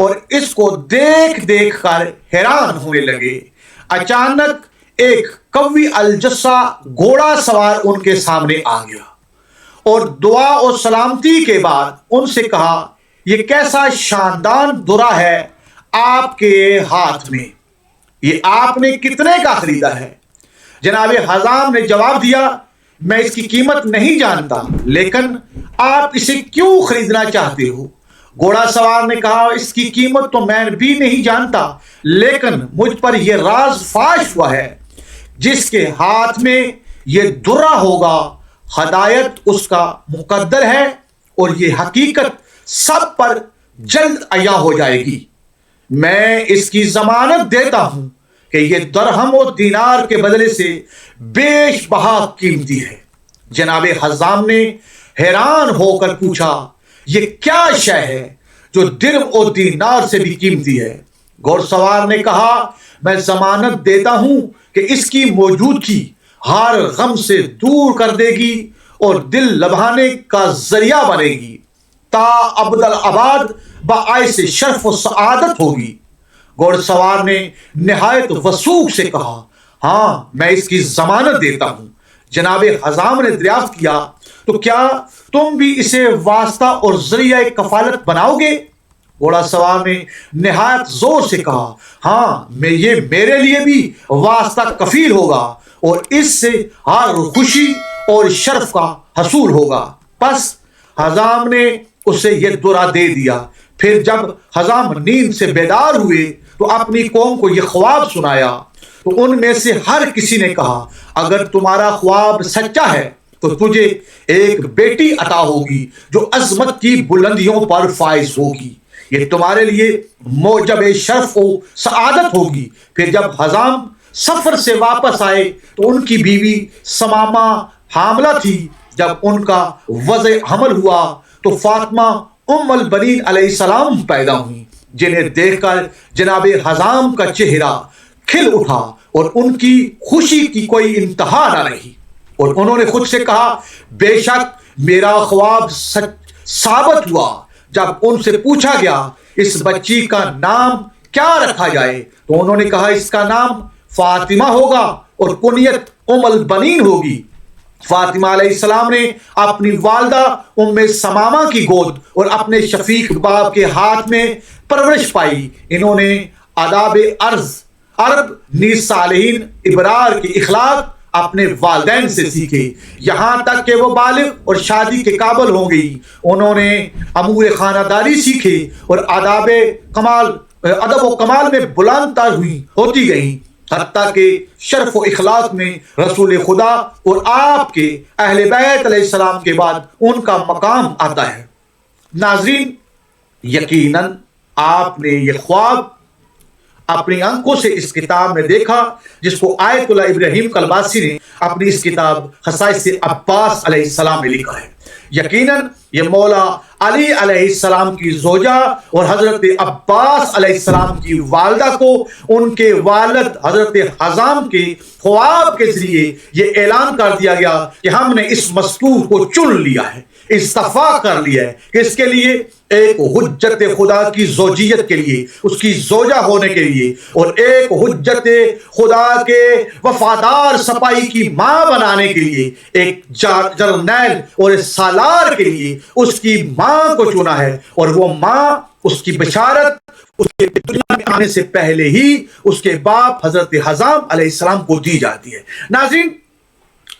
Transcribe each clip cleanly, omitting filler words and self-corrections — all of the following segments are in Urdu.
اور اس کو دیکھ دیکھ کر حیران ہونے لگے۔ اچانک ایک قوی الجثہ گھوڑا سوار ان کے سامنے آ گیا اور دعا اور سلامتی کے بعد ان سے کہا، یہ کیسا شاندار درہ ہے آپ کے ہاتھ میں، یہ آپ نے کتنے کا خریدا ہے؟ جناب حزام نے جواب دیا، میں اس کی قیمت نہیں جانتا، لیکن آپ اسے کیوں خریدنا چاہتے ہو؟ گھوڑا سوار نے کہا، اس کی قیمت تو میں بھی نہیں جانتا، لیکن مجھ پر یہ راز فاش ہوا ہے، جس کے ہاتھ میں یہ درہ ہوگا ہدایت اس کا مقدر ہے، اور یہ حقیقت سب پر جلد عیاں ہو جائے گی۔ میں اس کی ضمانت دیتا ہوں کہ یہ درہم و دینار کے بدلے سے بیش بہا قیمتی ہے۔ جناب حزام نے حیران ہو کر پوچھا، یہ کیا شے ہے جو درہم و دینار سے بھی قیمتی ہے؟ گھوڑ سوار نے کہا، میں ضمانت دیتا ہوں کہ اس کی موجودگی ہر غم سے دور کر دے گی اور دل لبھانے کا ذریعہ بنے گی، تا ابدالآباد باعث شرف و سعادت ہوگی۔ گھوڑ سوار نے نہایت وثوق سے کہا، ہاں میں اس کی ضمانت دیتا ہوں۔ جناب حزام نے دریافت کیا، تو کیا تم بھی اسے واسطہ اور ذریعہ کفالت بناؤ گے؟ گھوڑا سوار نے نہایت زور سے کہا، ہاں یہ میرے لیے بھی واسطہ کفیل ہوگا اور اس سے ہر خوشی اور شرف کا حصول ہوگا۔ پس حزام نے اسے یہ درہ دے دیا۔ پھر جب حزام نیند سے بیدار ہوئے تو اپنی قوم کو یہ خواب سنایا، تو ان میں سے ہر کسی نے کہا، اگر تمہارا خواب سچا ہے تو تجھے ایک بیٹی عطا ہوگی جو عظمت کی بلندیوں پر فائز ہوگی، یہ تمہارے لیے موجب شرف و سعادت ہوگی۔ پھر جب حزام سفر سے واپس آئے تو ان کی بیوی ثمامہ حاملہ تھی۔ جب ان کا وضع حمل ہوا تو فاطمہ ام البنین علیہ السلام پیدا ہوئی، جنہیں دیکھ کر جناب حزام کا چہرہ کھل اٹھا اور ان کی خوشی کی کوئی انتہا نہ رہی، اور انہوں نے خود سے کہا، بے شک میرا خواب ثابت ہوا۔ جب ان سے پوچھا گیا اس بچی کا نام کیا رکھا جائے تو انہوں نے کہا، اس کا نام فاطمہ ہوگا اور کنیت ام البنین ہوگی۔ فاطمہ علیہ السلام نے اپنی والدہ ام ثمامہ کی گود اور اپنے شفیق باپ کے ہاتھ میں پرورش پائی۔ انہوں نے آداب عرب نیز صالحین ابرار کے اخلاق اپنے والدین سے سیکھے، یہاں تک کہ وہ بالغ اور شادی کے قابل ہو گئی۔ انہوں نے امور خانہ داری سیکھے اور ادب و کمال میں بلند تر ہوتی گئیں، حتیٰ کہ شرف و اخلاق میں رسول خدا اور آپ کے اہل بیت علیہ السلام کے بعد ان کا مقام آتا ہے۔ ناظرین، یقیناً آپ نے یہ خواب اپنی آنکھوں سے اس کتاب میں دیکھا، جس کو آیت اللہ ابراہیم کلباسی نے اپنی اس کتاب خصائص عباس علیہ السلام میں لکھا ہے۔ یقیناً یہ مولا علی علیہ السلام کی زوجہ اور حضرت عباس علیہ السلام کی والدہ کو ان کے والد حضرت حزام کے خواب کے ذریعے یہ اعلان کر دیا گیا کہ ہم نے اس مذکور کو چن لیا ہے، استفا کر لیا ہے، کہ اس کے لیے ایک حجت خدا کی زوجیت کے لیے، اس کی زوجہ ہونے کے لیے، اور ایک حجت خدا کے وفادار سپاہی کی ماں بنانے کے لیے، ایک جرنیل اور سالار کے لیے اس کی ماں کو چنا ہے، اور وہ ماں اس کی بشارت اس کے دنیا میں آنے سے پہلے ہی اس کے باپ حضرت حزام علیہ السلام کو دی جاتی ہے۔ ناظرین،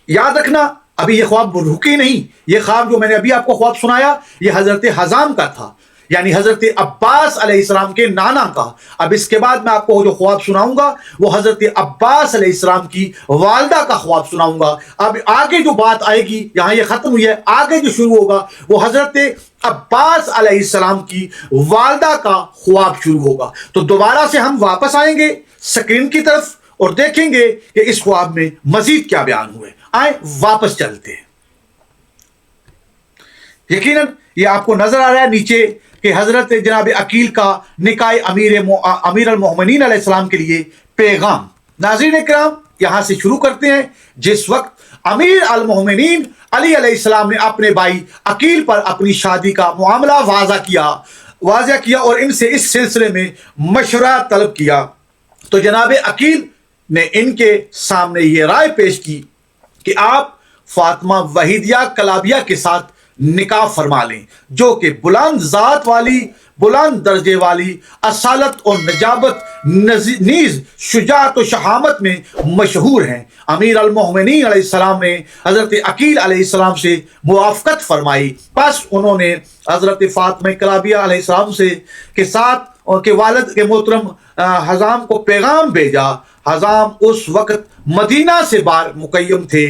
یاد رکھنا، ابھی یہ خواب رکی نہیں، یہ خواب جو میں نے ابھی آپ کو خواب سنایا یہ حضرت حزام کا تھا، یعنی حضرت عباس علیہ السلام کے نانا کا۔ اب اس کے بعد میں آپ کو جو خواب سناؤں گا وہ حضرت عباس علیہ السلام کی والدہ کا خواب سناؤں گا۔ اب آگے جو بات آئے گی، یہاں یہ ختم ہوئی ہے، آگے جو شروع ہوگا وہ حضرت عباس علیہ السلام کی والدہ کا خواب شروع ہوگا۔ تو دوبارہ سے ہم واپس آئیں گے سکرین کی طرف اور دیکھیں گے کہ اس خواب میں مزید کیا بیان ہوئے۔ آئیں واپس چلتے ہیں۔ یقیناً یہ آپ کو نظر آ رہا ہے نیچے کہ حضرت جناب عقیل کا نکاح امیر المومنین علیہ السلام کے لیے پیغام۔ ناظرین اکرام، یہاں سے شروع کرتے ہیں۔ جس وقت امیر المومنین علی علیہ السلام نے اپنے بھائی عقیل پر اپنی شادی کا معاملہ واضح کیا، واضح کیا اور ان سے اس سلسلے میں مشورہ طلب کیا تو جناب عقیل نے ان کے سامنے یہ رائے پیش کی کہ آپ فاطمہ وحیدیہ کلابیہ کے ساتھ نکاح فرما لیں، جو کہ بلند ذات والی، بلند درجے والی، اصالت اور نجابت نیز شجاعت و شہامت میں مشہور ہیں۔ امیر المومنین علیہ السلام نے حضرت عقیل علیہ السلام سے موافقت فرمائی، پس انہوں نے حضرت فاطمہ کلابیہ علیہ السلام کے ساتھ اور کے والد کے محترم حزام کو پیغام بھیجا۔ حزام اس وقت مدینہ سے باہر مقیم تھے۔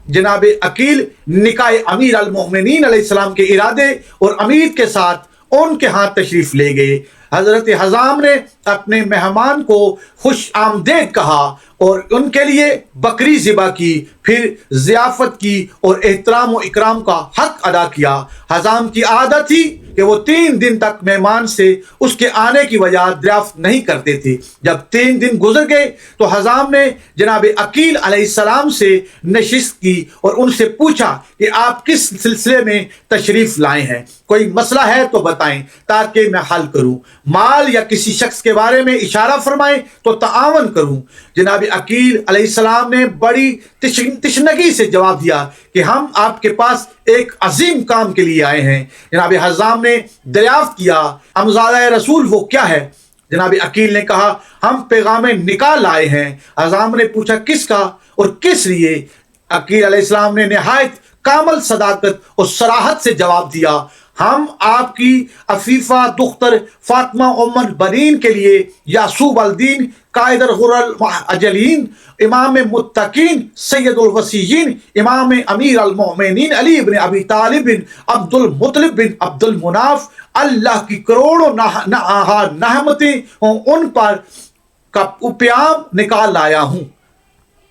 جناب عقیل نکاح امیر المومنین علیہ السلام کے ارادے اور امیر کے ساتھ ان کے ہاں تشریف لے گئے۔ حضرت حزام نے اپنے مہمان کو خوش آمدید کہا اور ان کے لیے بکری ذبح کی، پھر ضیافت کی اور احترام و اکرام کا حق ادا کیا۔ حزام کی عادت تھی کہ وہ 3 دن تک مہمان سے اس کے آنے کی وجہ دریافت نہیں کرتے تھے۔ جب 3 دن گزر گئے تو حزام نے جناب عقیل علیہ السلام سے نشست کی اور ان سے پوچھا کہ آپ کس سلسلے میں تشریف لائے ہیں، کوئی مسئلہ ہے تو بتائیں تاکہ میں حل کروں، مال یا کسی شخص کے بارے میں اشارہ فرمائیں تو تعاون کروں۔ جناب عقیل علیہ السلام نے بڑی تشنگی سے جواب دیا کہ ہم آپ کے پاس ایک عظیم کام کے لیے آئے ہیں۔ جناب حزام نے دریافت کیا امزادہ رسول وہ کیا ہے؟ جناب عقیل نے کہا ہم پیغام نکاح لائے ہیں۔ حزام نے پوچھا کس کا اور کس لیے؟ عقیل علیہ السلام نے نہایت کامل صداقت اور صراحت سے جواب دیا، ہم آپ کی عفیفہ دختر فاطمہ ام البنین کے لیے یعصوب الدین قائد الغر الاجلین، امام متقین، سید الوصیین، امام امیر المومنین علی بن ابی طالب بن عبد المطلب بن عبد المناف، اللہ کی کروڑوں نعمتیں ہوں ان پر کا پیام نکال لایا ہوں۔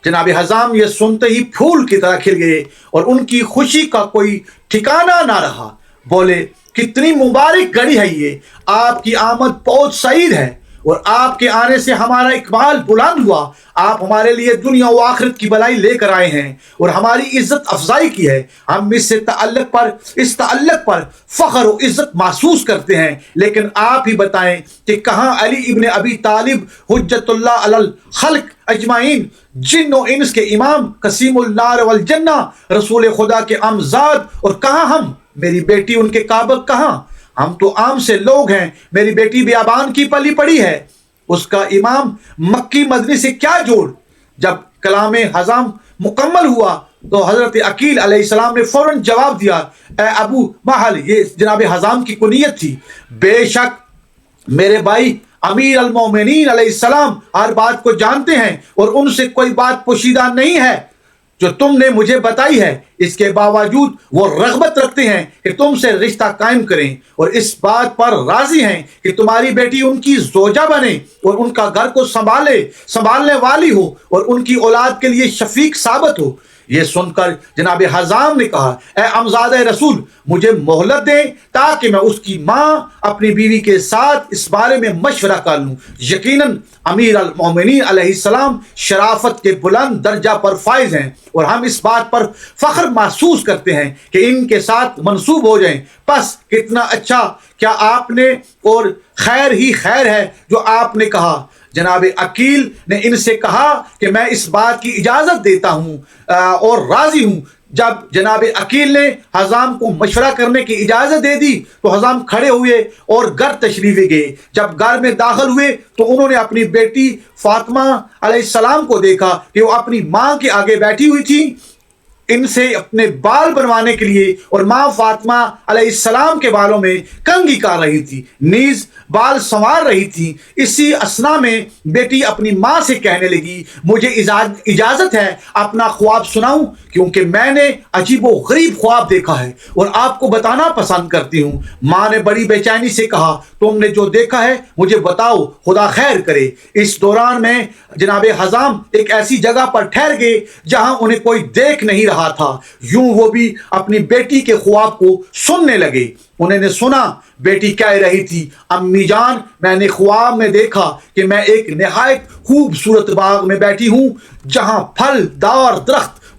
جناب حزام یہ سنتے ہی پھول کی طرح کھل گئے اور ان کی خوشی کا کوئی ٹھکانہ نہ رہا۔ بولے کتنی مبارک گھڑی ہے یہ، آپ کی آمد بہت سعید ہے اور آپ کے آنے سے ہمارا اقبال بلند ہوا۔ آپ ہمارے لیے دنیا و آخرت کی بھلائی لے کر آئے ہیں اور ہماری عزت افزائی کی ہے۔ ہم اس تعلق پر فخر و عزت محسوس کرتے ہیں، لیکن آپ ہی بتائیں کہ کہاں علی ابن ابی طالب حجت اللہ علی الخلق اجمعین، جن و انس کے امام، قسیم النار والجنہ، رسول خدا کے امزاد، اور کہاں ہم؟ میری بیٹی ان کے کعبہ کہاں؟ ہم تو عام سے لوگ ہیں، میری بیٹی بیابان کی پلی پڑی ہے، اس کا امام مکی مدنی سے کیا جوڑ؟ جب کلام حزام مکمل ہوا تو حضرت عقیل علیہ السلام نے فوراً جواب دیا، اے ابو محل، یہ جناب حزام کی کنیت تھی، بے شک میرے بھائی امیر المومنین علیہ السلام ہر بات کو جانتے ہیں اور ان سے کوئی بات پوشیدہ نہیں ہے جو تم نے مجھے بتائی ہے۔ اس کے باوجود وہ رغبت رکھتے ہیں کہ تم سے رشتہ قائم کریں اور اس بات پر راضی ہیں کہ تمہاری بیٹی ان کی زوجہ بنے اور ان کا گھر کو سنبھالنے والی ہو اور ان کی اولاد کے لیے شفیق ثابت ہو۔ یہ سن کر جناب حزام نے کہا، اے امزاد رسول، مجھے مہلت دیں تاکہ میں اس کی ماں اپنی بیوی کے ساتھ اس بارے میں مشورہ کر لوں۔ یقیناً امیر المومنین علیہ السلام شرافت کے بلند درجہ پر فائز ہیں اور ہم اس بات پر فخر محسوس کرتے ہیں کہ ان کے ساتھ منسوب ہو جائیں۔ پس کتنا اچھا، کیا آپ نے اور خیر ہی خیر ہے جو آپ نے کہا۔ جناب عقیل نے ان سے کہا کہ میں اس بات کی اجازت دیتا ہوں اور راضی ہوں۔ جب جناب عقیل نے حزام کو مشورہ کرنے کی اجازت دے دی تو حزام کھڑے ہوئے اور گھر تشریف لے گئے۔ جب گھر میں داخل ہوئے تو انہوں نے اپنی بیٹی فاطمہ علیہ السلام کو دیکھا کہ وہ اپنی ماں کے آگے بیٹھی ہوئی تھی، ان سے اپنے بال بنوانے کے لیے، اور ماں فاطمہ علیہ السلام کے بالوں میں کنگھی کر رہی تھی، نیز بال سنوار رہی تھی۔ اسی اثنا میں بیٹی اپنی ماں سے کہنے لگی، مجھے اجازت ہے اپنا خواب سناؤں، کیونکہ میں نے عجیب و غریب خواب دیکھا ہے اور آپ کو بتانا پسند کرتی ہوں۔ ماں نے بڑی بے چینی سے کہا، تم نے جو دیکھا ہے مجھے بتاؤ، خدا خیر کرے۔ اس دوران میں جناب حزام ایک ایسی جگہ پر ٹھہر گئے جہاں انہیں کوئی دیکھ نہیں رہا تھا، یوں وہ بھی اپنی بیٹی کے خواب کو سننے لگے۔ انہوں نے سنا، بیٹی کہہ رہی تھی، امی جان، میں نے خواب میں دیکھا کہ میں ایک نہایت خوبصورت باغ میں بیٹھی ہوں جہاں پھل دار درخت